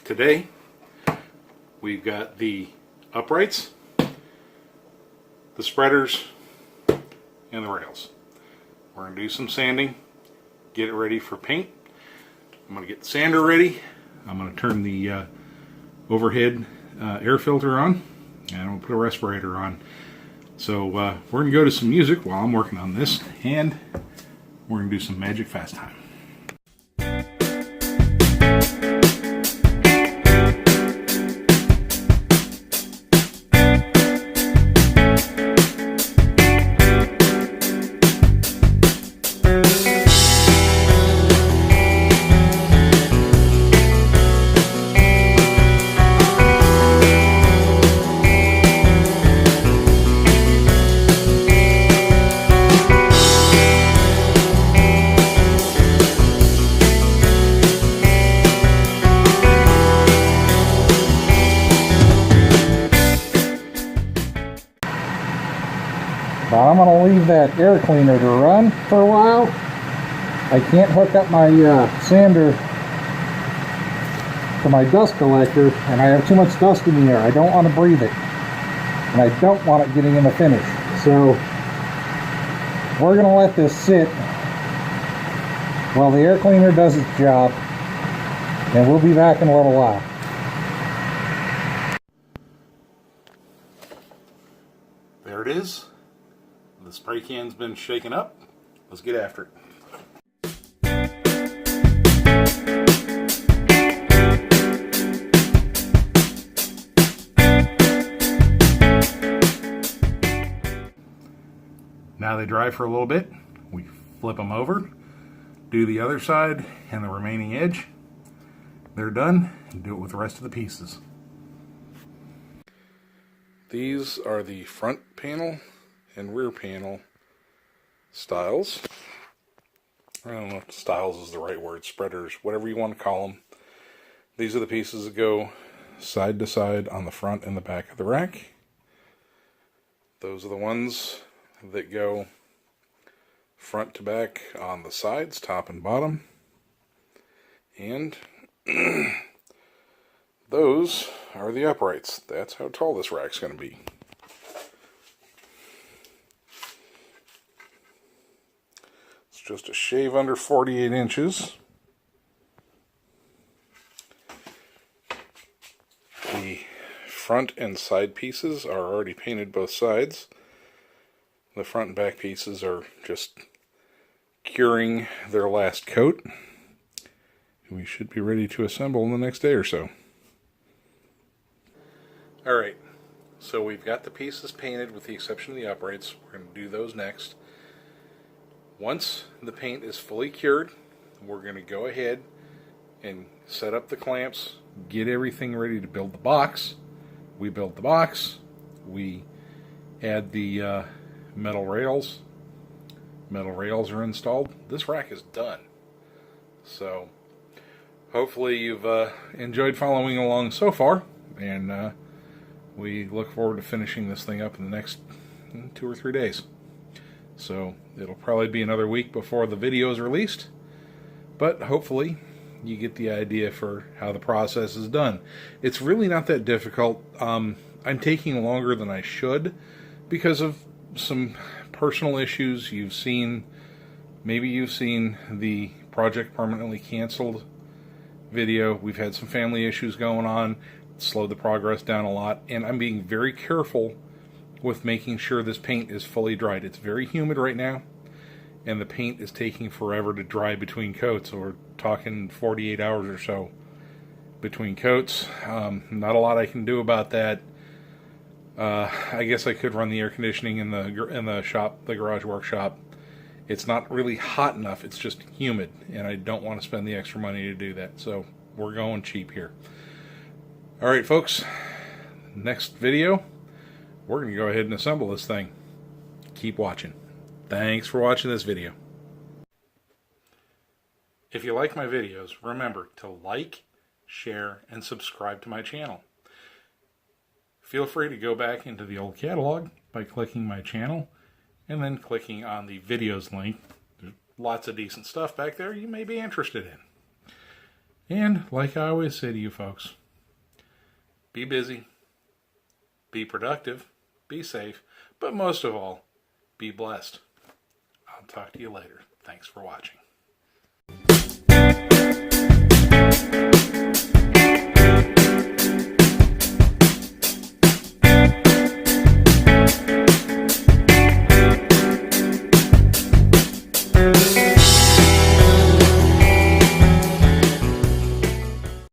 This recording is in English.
Today we've got the uprights, the spreaders, and the rails. We're going to do some sanding, get it ready for paint. I'm going to get the sander ready. I'm going to turn the overhead air filter on, and I'm going to put a respirator on. So we're going to go to some music while I'm working on this, and we're going to do some Magic Fast Time. But I'm going to leave that air cleaner to run for a while. I can't hook up my sander to my dust collector, and I have too much dust in the air. I don't want to breathe it, and I don't want it getting in the finish. So we're going to let this sit while the air cleaner does its job, and we'll be back in a little while. There it is. The spray can's been shaken up. Let's get after it. Now they dry for a little bit. We flip them over, do the other side and the remaining edge. They're done, and do it with the rest of the pieces. These are the front panel and rear panel styles. I don't know if styles is the right word, spreaders, whatever you want to call them. These are the pieces that go side to side on the front and the back of the rack. Those are the ones that go front to back on the sides, top and bottom. And those are the uprights. That's how tall this rack's going to be. It's just a shave under 48 inches. The front and side pieces are already painted both sides. The front and back pieces are just curing their last coat. We should be ready to assemble in the next day or so. Alright, so we've got the pieces painted with the exception of the uprights. We're going to do those next. Once the paint is fully cured, we're going to go ahead and set up the clamps, get everything ready to build the box. We build the box, we add the metal rails. Metal rails are installed. This rack is done. So hopefully you've enjoyed following along so far, and we look forward to finishing this thing up in the next 2 or 3 days. So it'll probably be another week before the video is released, but hopefully you get the idea for how the process is done. It's really not that difficult. I'm taking longer than I should because of some personal issues. Maybe you've seen the Project Permanently Canceled video. We've had some family issues going on, slowed the progress down a lot, and I'm being very careful with making sure this paint is fully dried. It's very humid right now, and the paint is taking forever to dry between coats. So we're talking 48 hours or so between coats. Not a lot I can do about that. I guess I could run the air conditioning in the shop, the garage workshop. It's not really hot enough, it's just humid, and I don't want to spend the extra money to do that, so we're going cheap here. Alright folks, next video, we're going to go ahead and assemble this thing. Keep watching. Thanks for watching this video. If you like my videos, remember to like, share, and subscribe to my channel. Feel free to go back into the old catalog by clicking my channel and then clicking on the videos link. There's lots of decent stuff back there you may be interested in. And like I always say to you folks, be busy, be productive, be safe, but most of all, be blessed. I'll talk to you later. Thanks for watching.